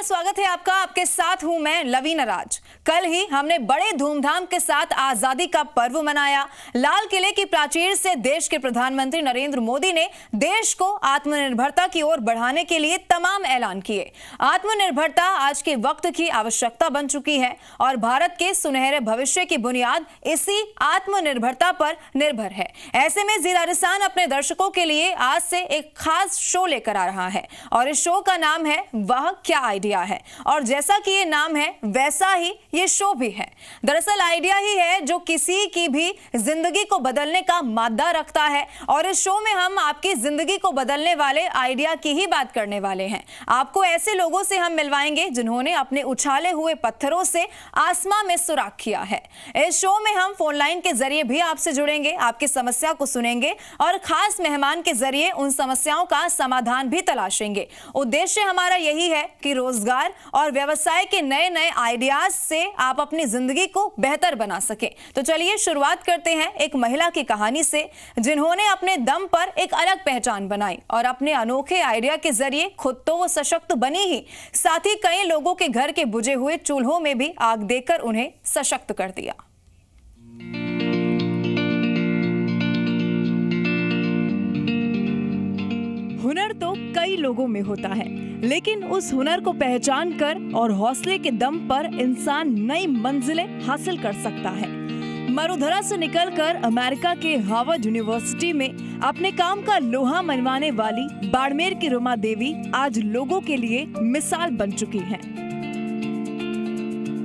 स्वागत है आपका। आपके साथ हूं मैं लवीना राज। कल ही हमने बड़े धूमधाम के साथ आजादी का पर्व मनाया। लाल किले की प्राचीर से देश के प्रधानमंत्री नरेंद्र मोदी ने देश को आत्मनिर्भरता की ओर बढ़ाने के लिए तमाम ऐलान किए। आत्मनिर्भरता आज के वक्त की आवश्यकता बन चुकी है और भारत के सुनहरे भविष्य की बुनियाद इसी आत्मनिर्भरता पर निर्भर है। ऐसे में जी राजस्थान अपने दर्शकों के लिए आज से एक खास शो लेकर आ रहा है और इस शो का नाम है वह क्या आइडिया है। और जैसा कि ये नाम है वैसा ही ये शो भी है। दरअसल आइडिया ही है जो किसी की भी जिंदगी को बदलने का मादा रखता है और इस शो में हम आपकी जिंदगी को बदलने वाले आइडिया की ही बात करने वाले हैं। आपको ऐसे लोगों से हम मिलवाएंगे जिन्होंने अपने उछाले हुए पत्थरों से आसमां में सुराख किया है। इस शो में हम फोन लाइन के जरिए भी आपसे जुड़ेंगे, आपकी समस्या को सुनेंगे और खास मेहमान के जरिए उन समस्याओं का समाधान भी तलाशेंगे। उद्देश्य हमारा यही है कि रोजगार और व्यवसाय के नए नए आइडियाज से आप अपनी जिंदगी को बेहतर बना सकें। तो चलिए शुरुआत करते हैं एक महिला की कहानी से जिन्होंने अपने दम पर एक अलग पहचान बनाई और अपने अनोखे आइडिया के जरिए खुद तो वो सशक्त बनी ही, साथ ही कई लोगों के घर के बुझे हुए चूल्हों में भी आग देकर उन्हें सशक्त कर दिया। हुनर तो कई लोगों में होता है, लेकिन उस हुनर को पहचान कर और हौसले के दम पर इंसान नई मंजिलें हासिल कर सकता है। मरुधरा से निकलकर अमेरिका के हार्वर्ड यूनिवर्सिटी में अपने काम का लोहा मनवाने वाली बाड़मेर की रुमा देवी आज लोगों के लिए मिसाल बन चुकी हैं।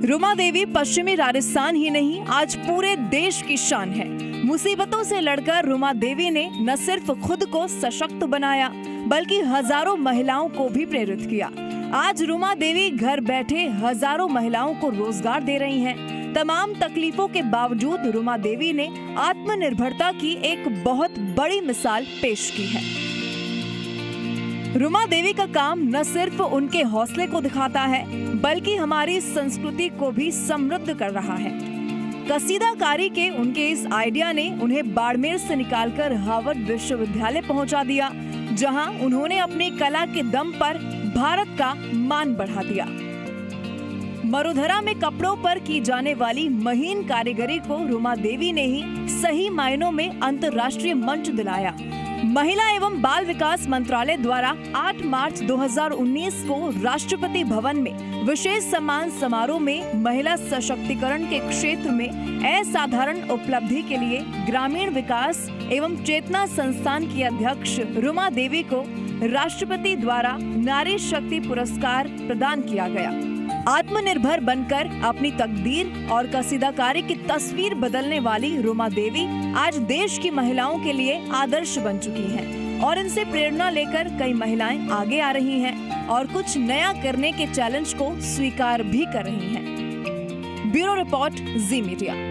रुमा देवी पश्चिमी राजस्थान ही नहीं, आज पूरे देश की शान है। मुसीबतों से लड़कर रुमा देवी ने न सिर्फ खुद को सशक्त बनाया बल्कि हजारों महिलाओं को भी प्रेरित किया। आज रुमा देवी घर बैठे हजारों महिलाओं को रोजगार दे रही हैं। तमाम तकलीफों के बावजूद रुमा देवी ने आत्मनिर्भरता की एक बहुत बड़ी मिसाल पेश की है। रुमा देवी का काम न सिर्फ उनके हौसले को दिखाता है बल्कि हमारी संस्कृति को भी समृद्ध कर रहा है। कसीदाकारी के उनके इस आइडिया ने उन्हें बाड़मेर से निकालकर हार्वर्ड विश्वविद्यालय पहुंचा दिया, जहां उन्होंने अपनी कला के दम पर भारत का मान बढ़ा दिया। मरुधरा में कपड़ों पर की जाने वाली महीन कारीगरी को रुमा देवी ने ही सही मायनों में अंतर्राष्ट्रीय मंच दिलाया। महिला एवं बाल विकास मंत्रालय द्वारा 8 मार्च 2019 को राष्ट्रपति भवन में विशेष सम्मान समारोह में महिला सशक्तिकरण के क्षेत्र में असाधारण उपलब्धि के लिए ग्रामीण विकास एवं चेतना संस्थान की अध्यक्ष रुमा देवी को राष्ट्रपति द्वारा नारी शक्ति पुरस्कार प्रदान किया गया। आत्मनिर्भर बनकर अपनी तकदीर और कसीदाकारी की तस्वीर बदलने वाली रुमा देवी आज देश की महिलाओं के लिए आदर्श बन चुकी हैं और इनसे प्रेरणा लेकर कई महिलाएं आगे आ रही हैं और कुछ नया करने के चैलेंज को स्वीकार भी कर रही हैं। ब्यूरो रिपोर्ट, जी मीडिया।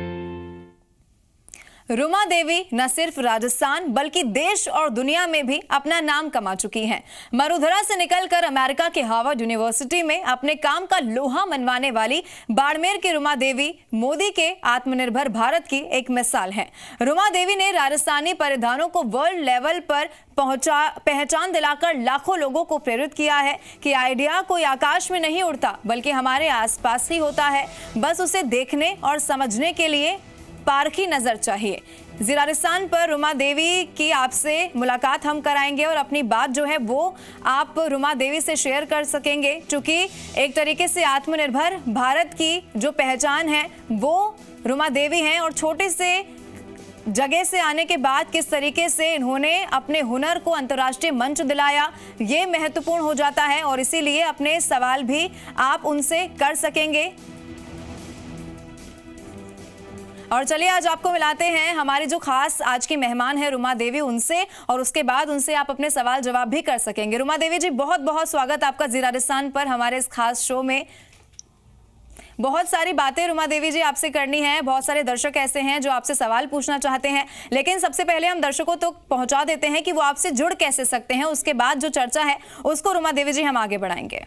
रुमा देवी न सिर्फ राजस्थान बल्कि देश और दुनिया में भी अपना नाम कमा चुकी हैं। मरुधरा से निकलकर अमेरिका के हार्वर्ड यूनिवर्सिटी में अपने काम का लोहा मनवाने वाली बाड़मेर की रुमा देवी मोदी के आत्मनिर्भर भारत की एक मिसाल है। रुमा देवी ने राजस्थानी परिधानों को वर्ल्ड लेवल पर पहचान दिलाकर लाखों लोगों को प्रेरित किया है कि आइडिया कोई आकाश में नहीं उड़ता बल्कि हमारे आसपास ही होता है, बस उसे देखने और समझने के लिए पारखी नजर चाहिए। जी राजस्थान पर रुमा देवी की आपसे मुलाकात हम कराएंगे और अपनी बात जो है वो आप रुमा देवी से शेयर कर सकेंगे, क्योंकि एक तरीके से आत्मनिर्भर भारत की जो पहचान है वो रुमा देवी हैं और छोटे से जगह से आने के बाद किस तरीके से इन्होंने अपने हुनर को अंतर्राष्ट्रीय मंच दिलाया, ये महत्वपूर्ण हो जाता है और इसीलिए अपने सवाल भी आप उनसे कर सकेंगे। और चलिए आज आपको मिलाते हैं हमारी जो खास आज की मेहमान है रुमा देवी उनसे, और उसके बाद उनसे आप अपने सवाल जवाब भी कर सकेंगे। रुमा देवी जी, बहुत बहुत स्वागत आपका जी राजस्थान पर हमारे इस खास शो में। बहुत सारी बातें रुमा देवी जी आपसे करनी है, बहुत सारे दर्शक ऐसे हैं जो आपसे सवाल पूछना चाहते हैं, लेकिन सबसे पहले हम दर्शकों तक पहुंचा देते हैं कि वो आपसे जुड़ कैसे सकते हैं। उसके बाद जो चर्चा है उसको रुमा देवी जी हम आगे बढ़ाएंगे।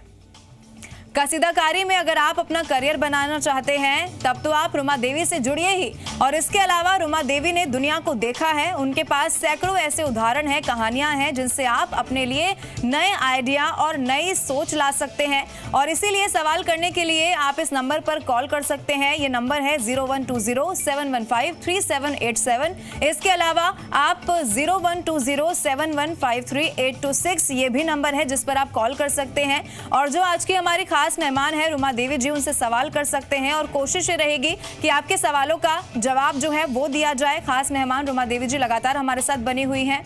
कसीदाकारी में अगर आप अपना करियर बनाना चाहते हैं तब तो आप रुमा देवी से जुड़िए ही। और इसके अलावा रुमा देवी ने दुनिया को देखा है, उनके पास सैकड़ों ऐसे उदाहरण हैं, कहानियां हैं जिनसे आप अपने लिए नए आइडिया और नई सोच ला सकते हैं। और इसीलिए सवाल करने के लिए आप इस नंबर पर कॉल कर सकते हैं। ये नंबर है 0120-715-3787। इसके अलावा आप 0120-7153826 ये भी नंबर है जिस पर आप कॉल कर सकते हैं। और जो आज की हमारी खास मेहमान है रुमा देवी जी, उनसे सवाल कर सकते हैं और कोशिश ये रहेगी कि आपके सवालों का जवाब जो है वो दिया जाए। खास मेहमान रुमा देवी जी लगातार हमारे साथ बनी हुई हैं।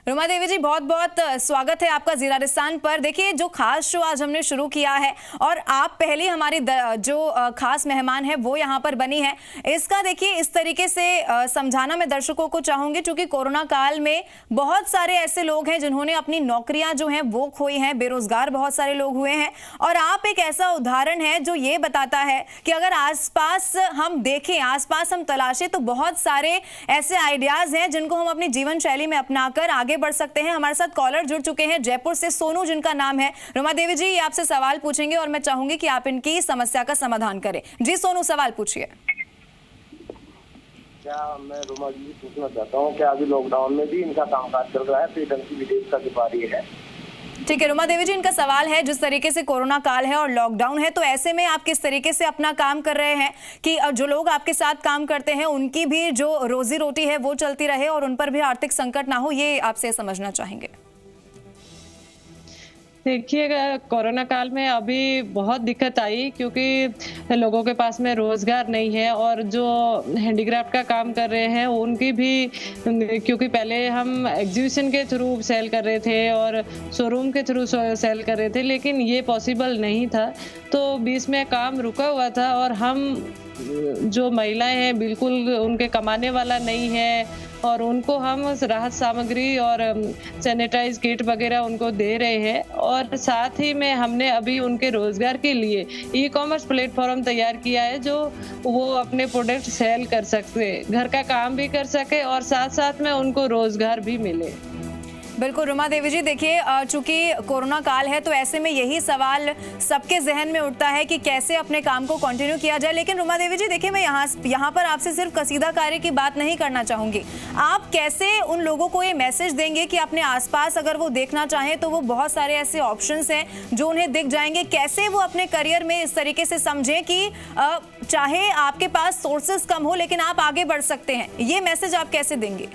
रुमा देवी जी, बहुत बहुत स्वागत है आपका जी राजस्थान पर। देखिए, जो खास शो आज हमने शुरू किया है और आप पहली हमारी जो खास मेहमान है वो यहाँ पर बनी है, इसका देखिए इस तरीके से समझाना मैं दर्शकों को चाहूंगी, क्योंकि कोरोना काल में बहुत सारे ऐसे लोग हैं जिन्होंने अपनी नौकरियां जो हैं वो खोई हैं, बेरोजगार बहुत सारे लोग हुए हैं। और आप एक ऐसा उदाहरण है जो ये बताता है कि अगर आसपास हम देखें, आसपास हम तलाशें तो बहुत सारे ऐसे आइडियाज हैं जिनको हम अपनी जीवन शैली में अपनाकर आगे बढ़ सकते हैं। हमारे साथ कॉलर जुड़ चुके हैं जयपुर से, सोनू जिनका नाम है। रुमा देवी जी, ये आपसे सवाल पूछेंगे और मैं चाहूंगी कि आप इनकी समस्या का समाधान करें। जी सोनू, सवाल पूछिए। क्या मैं रुमा जी पूछना चाहता हूँ, क्या अभी लॉकडाउन में भी इनका कामकाज चल रहा है? फ्रीडम की विदेश का व्यापारी है। ठीक है रुमा देवी जी, इनका सवाल है जिस तरीके से कोरोना काल है और लॉकडाउन है, तो ऐसे में आप किस तरीके से अपना काम कर रहे हैं कि जो लोग आपके साथ काम करते हैं उनकी भी जो रोजी रोटी है वो चलती रहे और उन पर भी आर्थिक संकट ना हो, ये आपसे समझना चाहेंगे। देखिए, कोरोना काल में अभी बहुत दिक्कत आई क्योंकि लोगों के पास में रोजगार नहीं है और जो हैंडीक्राफ्ट का काम कर रहे हैं उनकी भी, क्योंकि पहले हम एग्जीबिशन के थ्रू सेल कर रहे थे और शोरूम के थ्रू सेल कर रहे थे, लेकिन ये पॉसिबल नहीं था, तो बीच में काम रुका हुआ था। और हम जो महिलाएं हैं बिल्कुल उनके कमाने वाला नहीं है और उनको हम राहत सामग्री और सैनिटाइज किट वगैरह उनको दे रहे हैं। और साथ ही में हमने अभी उनके रोजगार के लिए ई-कॉमर्स प्लेटफॉर्म तैयार किया है जो वो अपने प्रोडक्ट सेल कर सकते, घर का काम भी कर सके और साथ साथ में उनको रोजगार भी मिले। बिल्कुल रुमा देवी जी, देखिए चूंकि कोरोना काल है तो ऐसे में यही सवाल सबके जहन में उठता है कि कैसे अपने काम को कंटिन्यू किया जाए। लेकिन रुमा देवी जी देखिए, मैं यहाँ पर आपसे सिर्फ कसीदाकारी की बात नहीं करना चाहूंगी। आप कैसे उन लोगों को ये मैसेज देंगे कि अपने आसपास अगर वो देखना चाहें तो वो बहुत सारे ऐसे ऑप्शंस हैं जो उन्हें दिख जाएंगे, कैसे वो अपने करियर में इस तरीके से समझें कि चाहे आपके पास सोर्सेस कम हो लेकिन आप आगे बढ़ सकते हैं, ये मैसेज आप कैसे देंगे?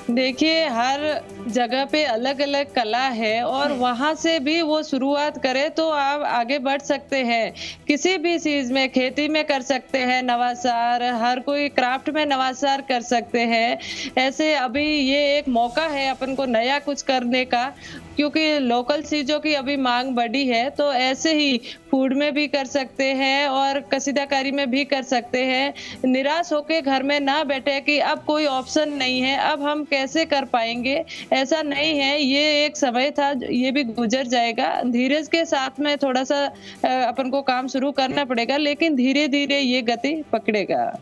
देखिए, हर जगह पे अलग अलग कला है और वहां से भी वो शुरुआत करे तो आप आगे बढ़ सकते हैं। किसी भी चीज में, खेती में कर सकते हैं नवाचार, हर कोई क्राफ्ट में नवाचार कर सकते हैं। ऐसे अभी ये एक मौका है अपन को नया कुछ करने का, क्योंकि लोकल चीजों की अभी मांग बढ़ी है। तो ऐसे ही फूड में भी कर सकते हैं और कसीदाकारी में भी कर सकते हैं। निराश होके घर में ना बैठे कि अब कोई ऑप्शन नहीं है, अब हम कैसे कर पाएंगे, ऐसा नहीं है। ये एक समय था, ये भी गुजर जाएगा। धीरज के साथ में थोड़ा सा अपन को काम शुरू करना पड़ेगा, लेकिन धीरे धीरे ये गति पकड़ेगा।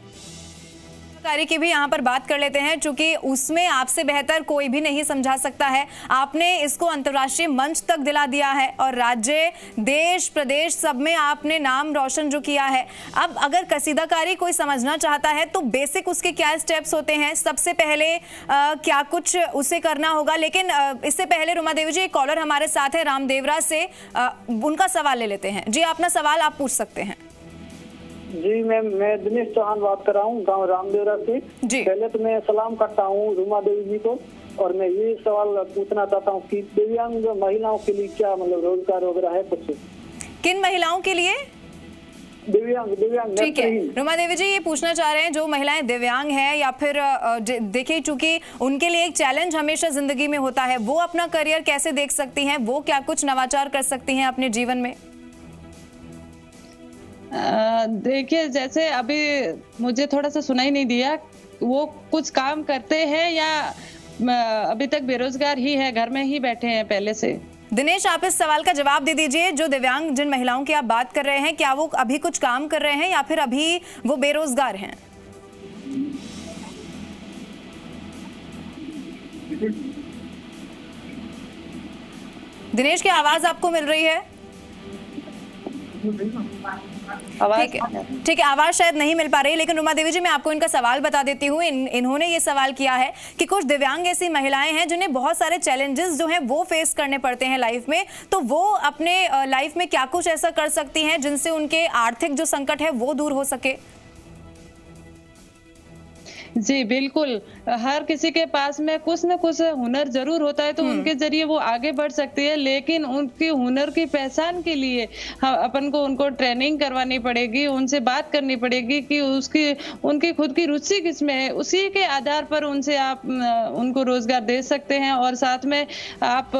कार्य की भी यहाँ पर बात कर लेते हैं, चूंकि उसमें आपसे बेहतर कोई भी नहीं समझा सकता है। आपने इसको अंतर्राष्ट्रीय मंच तक दिला दिया है और राज्य, देश, प्रदेश सब में आपने नाम रोशन जो किया है। अब अगर कसीदाकारी कोई समझना चाहता है तो बेसिक उसके क्या स्टेप्स होते हैं? सबसे पहले क्या कुछ उसे करना होगा? लेकिन इससे पहले रुमा देवी जी, एक कॉलर हमारे साथ है रामदेवरा से, उनका सवाल ले लेते हैं। जी, अपना सवाल आप पूछ सकते हैं। जी मैम, मैं दिनेश चौहान बात कर रहा हूँ, गांव रामदेवरा से। पहले तो मैं सलाम करता हूँ रुमा देवी जी को और मैं ये सवाल पूछना चाहता हूँ कि दिव्यांग महिलाओं के लिए क्या मतलब रोजगार वगैरह है कुछ? किन महिलाओं के लिए? दिव्यांग। ठीक है रुमा देवी जी, ये पूछना चाह रहे हैं जो महिलाएं दिव्यांग हैं या फिर देखिए, चूंकि उनके लिए एक चैलेंज हमेशा जिंदगी में होता है, वो अपना करियर कैसे देख सकती हैं, वो क्या कुछ नवाचार कर सकती हैं अपने जीवन में? देखिए, जैसे अभी मुझे थोड़ा सा सुनाई नहीं दिया, वो कुछ काम करते हैं या अभी तक बेरोजगार ही है, घर में ही बैठे हैं पहले से? दिनेश, आप इस सवाल का जवाब दे दीजिए। जो दिव्यांग जिन महिलाओं की आप बात कर रहे हैं, क्या वो अभी कुछ काम कर रहे हैं या फिर अभी वो बेरोजगार हैं? दिनेश की आवाज आपको मिल रही है? ठीक है, आवाज शायद नहीं मिल पा रही, लेकिन रुमा देवी जी मैं आपको इनका सवाल बता देती हूँ। इन्होंने ये सवाल किया है कि कुछ दिव्यांग ऐसी महिलाएं हैं जिन्हें बहुत सारे चैलेंजेस जो हैं वो फेस करने पड़ते हैं लाइफ में, तो वो अपने लाइफ में क्या कुछ ऐसा कर सकती हैं जिनसे उनके आर्थिक जो संकट है वो दूर हो सके? जी बिल्कुल, हर किसी के पास में कुछ न कुछ हुनर जरूर होता है, तो उनके जरिए वो आगे बढ़ सकती है, लेकिन उनकी हुनर की पहचान के लिए अपन को उनको ट्रेनिंग करवानी पड़ेगी, उनसे बात करनी पड़ेगी कि उनकी खुद की रुचि किसमें है, उसी के आधार पर उनसे आप उनको रोजगार दे सकते हैं। और साथ में आप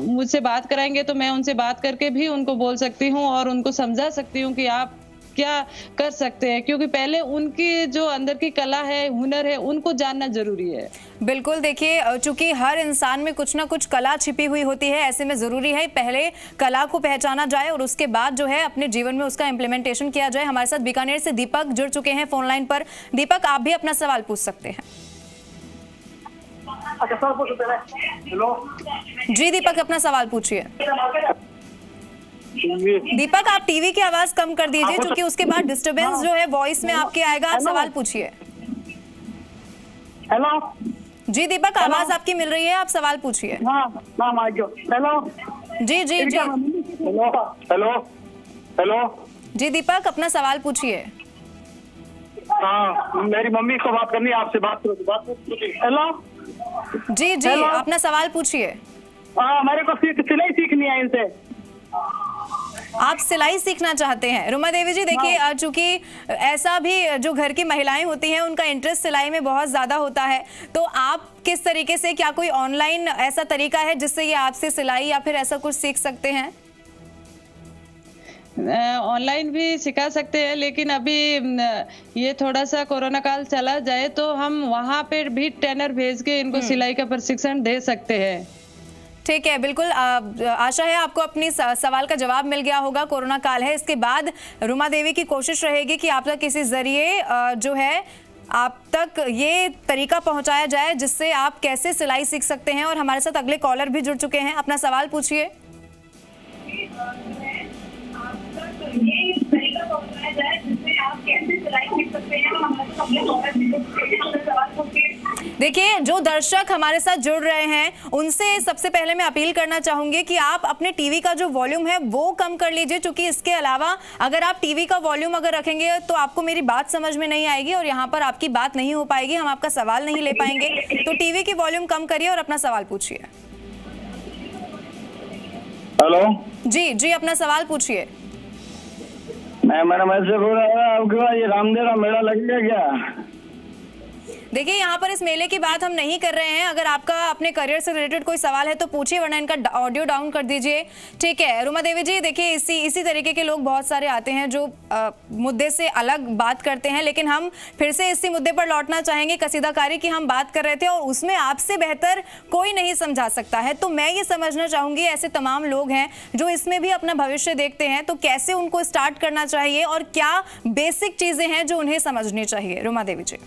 मुझसे बात कराएंगे तो मैं उनसे बात करके भी उनको बोल सकती हूँ और उनको समझा सकती हूँ कि आप क्या कर सकते हैं, क्योंकि पहले उनकी जो अंदर की कला है, हुनर है, उनको जानना जरूरी है। बिल्कुल, देखिए चूंकि हर इंसान में कुछ ना कुछ कला छिपी हुई होती है, ऐसे में जरूरी है पहले कला को पहचाना जाए और उसके बाद जो है अपने जीवन में उसका इम्प्लीमेंटेशन किया जाए। हमारे साथ बीकानेर से दीपक जुड़ चुके हैं फोन लाइन पर। दीपक, आप भी अपना सवाल पूछ सकते हैं। जी दीपक, अपना सवाल पूछिए। दीपक, आप टीवी की आवाज कम कर दीजिए क्योंकि उसके बाद डिस्टरबेंस जो है वॉइस में आपके आएगा। आप सवाल पूछिए। हेलो जी दीपक, आवाज आपकी मिल रही है, आप सवाल पूछिए। हेलो जी जी जी हेलो हेलो जी दीपक, अपना सवाल पूछिए। हाँ, मेरी मम्मी को बात करनी है, आपसे बात करो। हेलो जी जी, अपना सवाल पूछिए। हाँ, मेरे को सिलाई सीखनी है इनसे। आप सिलाई सीखना चाहते हैं? रुमा देवी जी देखिए, चूंकि ऐसा भी जो घर की महिलाएं होती हैं उनका इंटरेस्ट सिलाई में बहुत ज्यादा होता है, तो आप किस तरीके से, क्या कोई ऑनलाइन ऐसा तरीका है जिससे ये आपसे सिलाई या फिर ऐसा कुछ सीख सकते हैं? ऑनलाइन भी सिखा सकते हैं, लेकिन अभी ये थोड़ा सा कोरोना काल चला जाए तो हम वहाँ पे भी ट्रेनर भेज के इनको सिलाई का प्रशिक्षण दे सकते हैं। ठीक है, बिल्कुल। आशा है आपको अपनी सवाल का जवाब मिल गया होगा। कोरोना काल है, इसके बाद रुमा देवी की कोशिश रहेगी कि आप तक किसी जरिए जो है आप तक ये तरीका पहुंचाया जाए जिससे आप कैसे सिलाई सीख सकते हैं। और हमारे साथ अगले कॉलर भी जुड़ चुके हैं, अपना सवाल पूछिए। देखिए, जो दर्शक हमारे साथ जुड़ रहे हैं उनसे सबसे पहले मैं अपील करना चाहूंगी कि आप अपने टीवी का जो वॉल्यूम है वो कम कर लीजिए, क्योंकि इसके अलावा अगर आप टीवी का वॉल्यूम अगर रखेंगे तो आपको मेरी बात समझ में नहीं आएगी और यहाँ पर आपकी बात नहीं हो पाएगी, हम आपका सवाल नहीं ले पाएंगे। तो टीवी की वॉल्यूम कम करिए और अपना सवाल पूछिए। हेलो जी जी, अपना सवाल पूछिए। मैं मैसेज बोल रहा था, आपके पास ये रामदेव का मेला लगेगा क्या? देखिए, यहाँ पर इस मेले की बात हम नहीं कर रहे हैं। अगर आपका अपने करियर से रिलेटेड कोई सवाल है तो पूछिए, वरना इनका ऑडियो डाउन कर दीजिए। ठीक है रुमा देवी जी, देखिए इसी तरीके के लोग बहुत सारे आते हैं जो मुद्दे से अलग बात करते हैं, लेकिन हम फिर से इसी मुद्दे पर लौटना चाहेंगे। कसीदाकारी की हम बात कर रहे थे और उसमें आपसे बेहतर कोई नहीं समझा सकता है। तो मैं ये समझना चाहूंगी, ऐसे तमाम लोग हैं जो इसमें भी अपना भविष्य देखते हैं, तो कैसे उनको स्टार्ट करना चाहिए और क्या बेसिक चीजें हैं जो उन्हें समझनी चाहिए? रुमा देवी जी।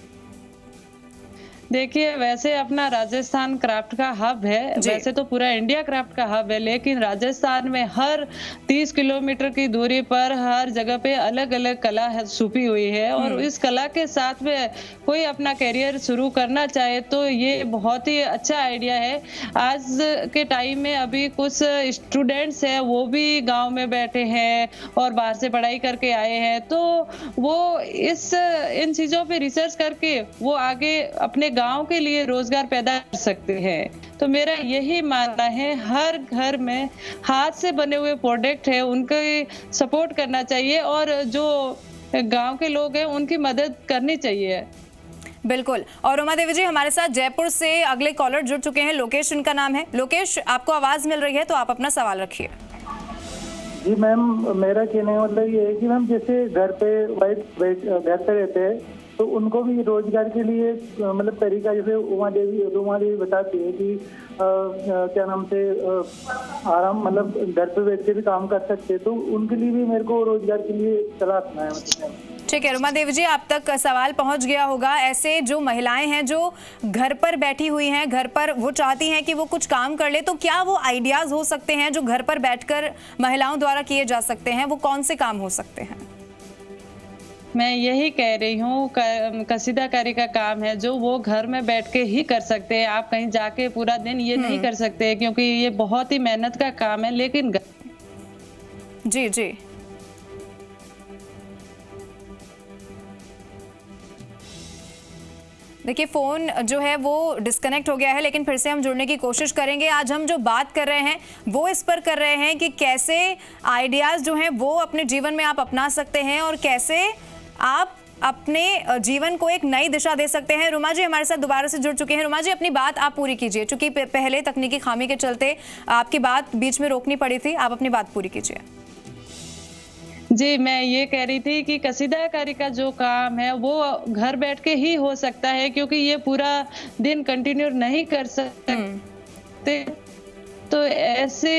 देखिए, वैसे अपना राजस्थान क्राफ्ट का हब है, वैसे तो पूरा इंडिया क्राफ्ट का हब है, लेकिन राजस्थान में हर 30 किलोमीटर की दूरी पर हर जगह पे अलग अलग कला छुपी हुई है। और इस कला के साथ में कोई अपना करियर शुरू करना चाहे तो ये बहुत ही अच्छा आइडिया है। आज के टाइम में अभी कुछ स्टूडेंट्स हैं, वो भी गाँव में बैठे हैं और बाहर से पढ़ाई करके आए हैं, तो वो इन चीजों पे रिसर्च करके वो आगे अपने गांव के लिए रोजगार पैदा कर सकते हैं। तो मेरा यही मानना है, हर घर में हाथ से बने हुए प्रोडक्ट है, उनके सपोर्ट करना चाहिए और जो गांव के लोग हैं उनकी मदद करनी चाहिए। बिल्कुल। और रुमा देवी जी, हमारे साथ जयपुर से अगले कॉलर जुड़ चुके हैं, लोकेश इनका नाम है। लोकेश, आपको आवाज मिल रही है तो आप अपना सवाल रखिए। जी मैम, मेरा कहने का मतलब ये है कि मैम जैसे घर पे घर पे रहते हैं तो उनको भी रोजगार के लिए मतलब तरीका, जैसे उमा देवी बताती है कि क्या नाम से आराम मतलब घर पे बैठ के भी काम कर सकते हैं, तो उनके लिए भी मेरे को रोजगार के लिए सलाह सुना है। ठीक है रुमा देवी जी, आप तक सवाल पहुंच गया होगा। ऐसे जो महिलाएं हैं जो घर पर बैठी हुई हैं, घर पर वो चाहती हैं कि वो कुछ काम कर ले, तो क्या वो आइडियाज हो सकते हैं जो घर पर बैठकर महिलाओं द्वारा किए जा सकते हैं? वो कौन से काम हो सकते हैं? मैं यही कह रही हूँ, कसीदाकारी का काम है जो वो घर में बैठ के ही कर सकते हैं। आप कहीं जाके पूरा दिन ये नहीं कर सकते, क्योंकि ये बहुत ही मेहनत का काम है। लेकिन जी जी, देखिए फ़ोन जो है वो डिस्कनेक्ट हो गया है, लेकिन फिर से हम जुड़ने की कोशिश करेंगे। आज हम जो बात कर रहे हैं वो इस पर कर रहे हैं कि कैसे आइडियाज़ जो हैं वो अपने जीवन में आप अपना सकते हैं और कैसे आप अपने जीवन को एक नई दिशा दे सकते हैं। रुमा जी हमारे साथ दोबारा से जुड़ चुके हैं। रुमा जी, अपनी बात आप पूरी कीजिए, क्योंकि पहले तकनीकी खामी के चलते आपकी बात बीच में रोकनी पड़ी थी। आप अपनी बात पूरी कीजिए। जी, मैं ये कह रही थी कि कसीदाकारी का जो काम है वो घर बैठ के ही हो सकता है, क्योंकि ये पूरा दिन कंटिन्यू नहीं कर सकते। तो ऐसे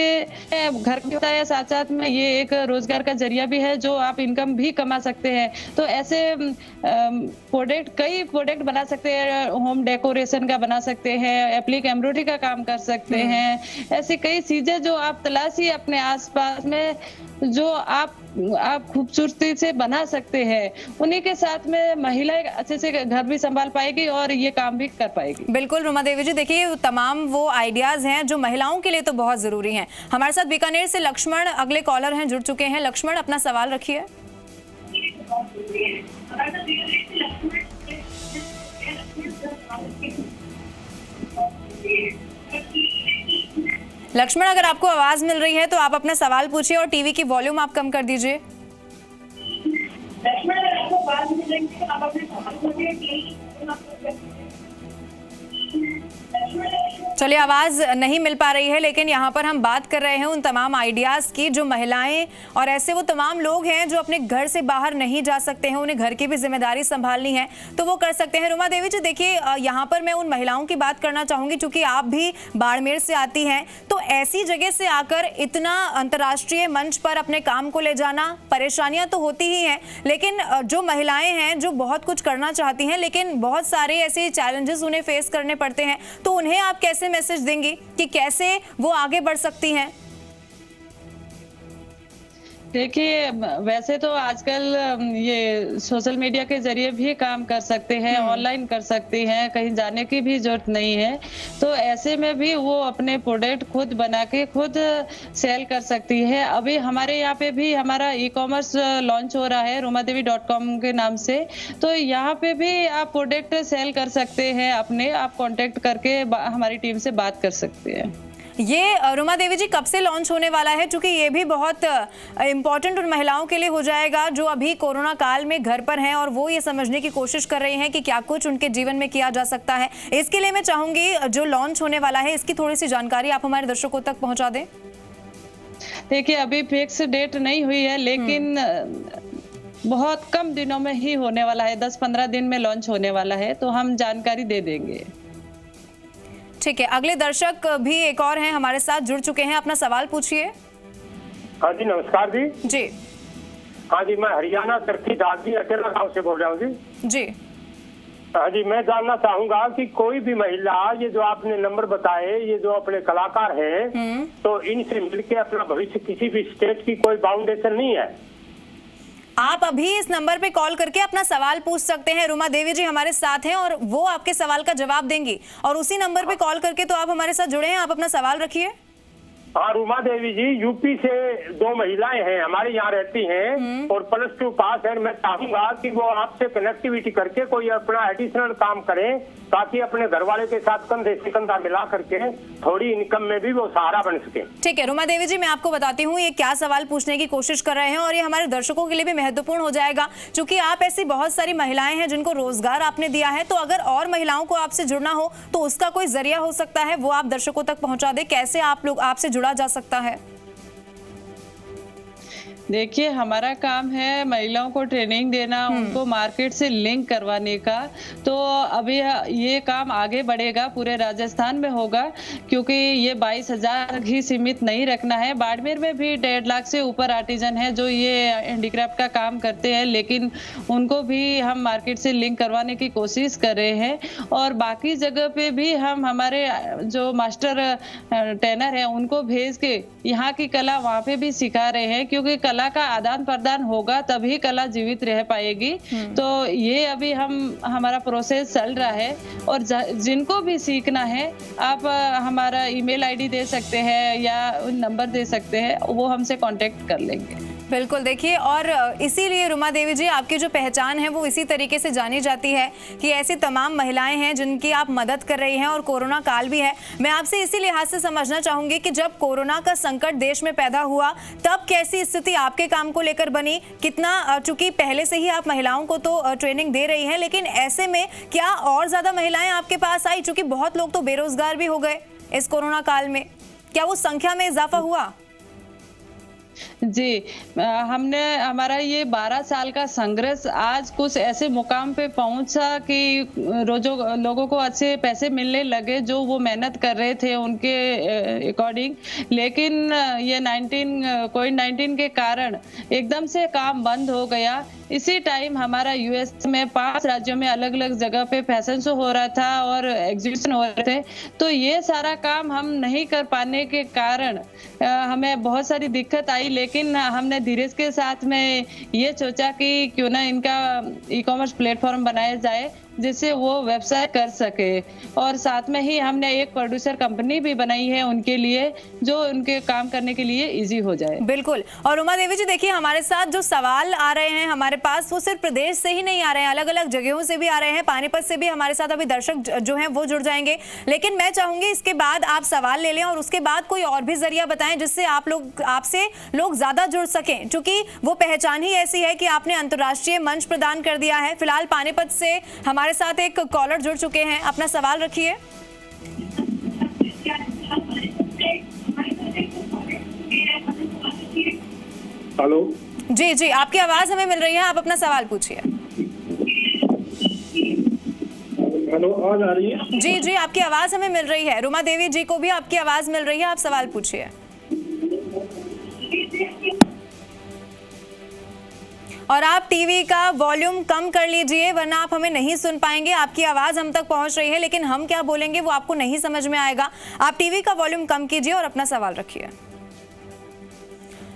घर के होता है, साथ साथ में ये एक रोजगार का जरिया भी है जो आप इनकम भी कमा सकते हैं। तो ऐसे कई प्रोडक्ट बना सकते हैं, होम डेकोरेशन का बना सकते हैं, एप्लिक एम्ब्रॉयडरी का काम कर सकते हैं। ऐसी कई चीजें जो आप तलाशी अपने आसपास में, जो आप खूबसूरती से बना सकते हैं, उन्हीं के साथ में महिलाएं अच्छे से घर भी संभाल पाएगी और ये काम भी कर पाएगी। बिल्कुल रुमा देवी जी, देखिए तमाम वो आइडियाज हैं जो महिलाओं के लिए तो बहुत जरूरी हैं। हमारे साथ बीकानेर से लक्ष्मण अगले कॉलर हैं, जुड़ चुके हैं। लक्ष्मण, अपना सवाल रखिए। लक्ष्मण, अगर आपको आवाज मिल रही है तो आप अपना सवाल पूछिए और टीवी की वॉल्यूम आप कम कर दीजिए। लक्ष्मण, अगर आपको आवाज मिल रही है तो आप अपने सवाल पूछिए। चलिए, आवाज नहीं मिल पा रही है, लेकिन यहाँ पर हम बात कर रहे हैं उन तमाम आइडियाज की जो महिलाएं और ऐसे वो तमाम लोग हैं जो अपने घर से बाहर नहीं जा सकते हैं, उन्हें घर की भी जिम्मेदारी संभालनी है, तो वो कर सकते हैं। रुमा देवी जी, देखिए यहाँ पर मैं उन महिलाओं की बात करना चाहूंगी, चूंकि आप भी बाड़मेर से आती हैं, तो ऐसी जगह से आकर इतना अंतर्राष्ट्रीय मंच पर अपने काम को ले जाना, परेशानियां तो होती ही हैं, लेकिन जो महिलाएं हैं जो बहुत कुछ करना चाहती हैं, लेकिन बहुत सारे ऐसे चैलेंजेस उन्हें फेस करने पड़ते हैं, तो उन्हें आप कैसे मैसेज देंगी कि कैसे वो आगे बढ़ सकती हैं? देखिए, वैसे तो आजकल ये सोशल मीडिया के जरिए भी काम कर सकते हैं, ऑनलाइन कर सकती हैं, कहीं जाने की भी जरूरत नहीं है। तो ऐसे में भी वो अपने प्रोडक्ट खुद बना के खुद सेल कर सकती है। अभी हमारे यहाँ पे भी हमारा ई-कॉमर्स लॉन्च हो रहा है rumadevi.com के नाम से। तो यहाँ पे भी आप प्रोडक्ट सेल कर सकते हैं अपने, आप कॉन्टेक्ट करके हमारी टीम से बात कर सकते हैं। ये रुमा देवी जी कब से लॉन्च होने वाला है? क्योंकि ये भी बहुत इम्पोर्टेंट उन महिलाओं के लिए हो जाएगा जो अभी कोरोना काल में घर पर हैं और वो ये समझने की कोशिश कर रही हैं कि क्या कुछ उनके जीवन में किया जा सकता है। इसके लिए मैं चाहूंगी जो लॉन्च होने वाला है इसकी थोड़ी सी जानकारी आप हमारे दर्शकों तक पहुंचा दें। देखिए, अभी फिक्स डेट नहीं हुई है, लेकिन बहुत कम दिनों में ही होने वाला है, 10-15 दिन में लॉन्च होने वाला है, तो हम जानकारी दे देंगे। ठीक है, अगले दर्शक भी एक और हैं हमारे साथ, जुड़ चुके हैं, अपना सवाल पूछिए। हाँ जी, नमस्कार जी। जी हाँ जी, मैं हरियाणा चरखी दागी अकेला गांव से बोल रहा हूँ जी। जी हाँ जी, मैं जानना चाहूंगा कि कोई भी महिला, ये जो आपने नंबर बताए, ये जो अपने कलाकार हैं, तो इनसे मिलके अपना भविष्य किसी भी स्टेट की कोई बाउंडेशन नहीं है? आप अभी इस नंबर पे कॉल करके अपना सवाल पूछ सकते हैं। रुमा देवी जी हमारे साथ हैं और वो आपके सवाल का जवाब देंगी, और उसी नंबर पे कॉल करके तो आप हमारे साथ जुड़े हैं। आप अपना सवाल रखिए। हाँ, रुमा देवी जी, यूपी से 2 महिलाएं हैं, हमारे यहाँ रहती हैं और +2 पास है। मैं चाहूंगा कि वो आपसे कनेक्टिविटी करके कोई अपना एडिशनल काम करें, ताकि अपने घर वाले के साथ कंधे से कंधा मिला करके थोड़ी इनकम में भी वो सहारा बन सके। ठीक है रुमा देवी जी, मैं आपको बताती हूँ ये क्या सवाल पूछने की कोशिश कर रहे हैं, और ये हमारे दर्शकों के लिए भी महत्वपूर्ण हो जाएगा, क्योंकि आप ऐसी बहुत सारी महिलाएं हैं जिनको रोजगार आपने दिया है। तो अगर और महिलाओं को आपसे जुड़ना हो तो उसका कोई जरिया हो सकता है, वो आप दर्शकों तक पहुंचा दे। कैसे आप लोग आपसे जुड़ा जा सकता है? देखिए, हमारा काम है महिलाओं को ट्रेनिंग देना, उनको मार्केट से लिंक करवाने का। तो अभी ये काम आगे बढ़ेगा, पूरे राजस्थान में होगा, क्योंकि ये 22,000 ही सीमित नहीं रखना है। बाड़मेर में भी 1.5 लाख से ऊपर आर्टिजन है जो ये हैंडीक्राफ्ट का काम करते हैं, लेकिन उनको भी हम मार्केट से लिंक करवाने की कोशिश कर रहे हैं। और बाकी जगह पे भी हम हमारे जो मास्टर ट्रेनर हैं उनको भेज के यहाँ की कला वहाँ पे भी सिखा रहे हैं, क्योंकि कला का आदान प्रदान होगा तभी कला जीवित रह पाएगी। तो ये अभी हमारा प्रोसेस चल रहा है, और जिनको भी सीखना है आप हमारा ईमेल आईडी दे सकते हैं या नंबर दे सकते हैं, वो हमसे कांटेक्ट कर लेंगे। बिल्कुल, देखिए, और इसीलिए रुमा देवी जी आपकी जो पहचान है वो इसी तरीके से जानी जाती है कि ऐसी तमाम महिलाएं हैं जिनकी आप मदद कर रही हैं, और कोरोना काल भी है। मैं आपसे इसी लिहाज से समझना चाहूंगी कि जब कोरोना का संकट देश में पैदा हुआ तब कैसी स्थिति आपके काम को लेकर बनी, कितना, चूंकि पहले से ही आप महिलाओं को तो ट्रेनिंग दे रही हैं, लेकिन ऐसे में क्या और ज्यादा महिलाएं आपके पास आई, चूंकि बहुत लोग तो बेरोजगार भी हो गए इस कोरोना काल में, क्या वो संख्या में इजाफा हुआ? जी, हमारा ये 12 साल का संघर्ष आज कुछ ऐसे मुकाम पे पहुंचा कि लोगों को अच्छे पैसे मिलने लगे जो वो मेहनत कर रहे थे उनके अकॉर्डिंग। लेकिन ये कोविड-19 के कारण एकदम से काम बंद हो गया। इसी टाइम हमारा यूएस में 5 राज्यों में अलग अलग जगह पे फैशन शो हो रहा था और एग्जीबिशन हो रहे थे। तो ये सारा काम हम नहीं कर पाने के कारण हमें बहुत सारी दिक्कत आई, लेकिन हमने धीरज के साथ में ये सोचा कि क्यों ना इनका ई-कॉमर्स प्लेटफॉर्म बनाया जाए जिससे वो व्यवसाय कर सके। और साथ में ही हमने एक प्रोड्यूसर कंपनी भी बनाई है उनके लिए, जो उनके काम करने के लिए इजी हो जाए। बिल्कुल। और उमा देवी जी, देखिए, हमारे साथ जो सवाल आ रहे हैं हमारे पास, वो सिर्फ प्रदेश से ही नहीं आ रहे हैं, अलग अलग जगहों से भी आ रहे हैं। पानीपत से भी हमारे साथ अभी दर्शक जो हैं वो जुड़ जाएंगे, लेकिन मैं चाहूंगी इसके बाद आप सवाल ले लें और उसके बाद कोई और भी जरिया बताएं जिससे आपसे लोग ज्यादा जुड़ सकें, क्योंकि वो पहचान ही ऐसी है कि आपने अंतर्राष्ट्रीय मंच प्रदान कर दिया है। फिलहाल पानीपत से हमारे साथ एक कॉलर जुड़ चुके हैं, अपना सवाल रखिए। हेलो जी जी, आपकी आवाज हमें मिल रही है, आप अपना सवाल पूछिए। हेलो, आवाज आ रही है? जी जी, आपकी आवाज हमें मिल रही है। रुमा देवी जी को भी आपकी आवाज मिल रही है, आप सवाल पूछिए। और आप टीवी का वॉल्यूम कम कर लीजिए, वरना आप हमें नहीं सुन पाएंगे। आपकी आवाज हम तक पहुंच रही है, लेकिन हम क्या बोलेंगे वो आपको नहीं समझ में आएगा। आप टीवी का वॉल्यूम कम कीजिए और अपना सवाल रखिए।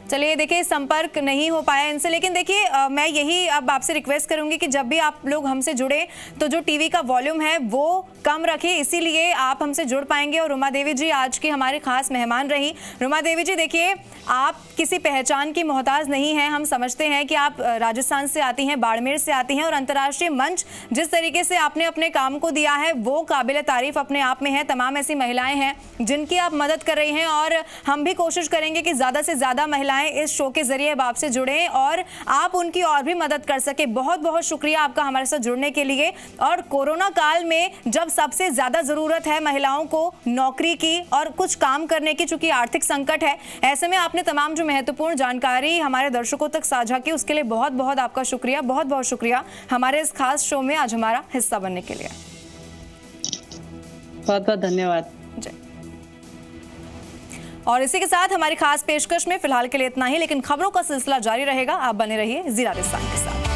चलिए, देखिए, संपर्क नहीं हो पाया इनसे, लेकिन देखिए, मैं यही अब आपसे रिक्वेस्ट करूंगी कि जब भी आप लोग हमसे जुड़े तो जो टीवी का वॉल्यूम है वो कम रखिए, इसीलिए आप हमसे जुड़ पाएंगे। और रुमा देवी जी आज की हमारी खास मेहमान रही। रुमा देवी जी, देखिए, आप किसी पहचान की मोहताज नहीं हैं। हम समझते हैं कि आप राजस्थान से आती हैं, बाड़मेर से आती हैं, और अंतर्राष्ट्रीय मंच जिस तरीके से आपने अपने काम को दिया है वो काबिल तारीफ अपने आप में है। तमाम ऐसी महिलाएं हैं जिनकी आप मदद कर रही हैं, और हम भी कोशिश करेंगे कि ज्यादा से ज्यादा महिलाएं इस शो के जरिए अब आपसे जुड़ें और आप उनकी और भी मदद कर सके। बहुत बहुत शुक्रिया आपका हमारे साथ जुड़ने के लिए। और कोरोना काल में जब सबसे ज्यादा जरूरत है महिलाओं को नौकरी की और कुछ काम करने की, चूंकि आर्थिक संकट है, ऐसे में आपने तमाम जो महत्वपूर्ण जानकारी हमारे दर्शकों तक साझा की, उसके लिए बहुत बहुत आपका शुक्रिया। बहुत बहुत शुक्रिया हमारे इस खास शो में आज हमारा हिस्सा बनने के लिए। बहुत बहुत धन्यवाद। और इसी के साथ हमारी खास पेशकश में फिलहाल के लिए इतना ही, लेकिन खबरों का सिलसिला जारी रहेगा। आप बने रहिए ज़ी राजस्थान के साथ।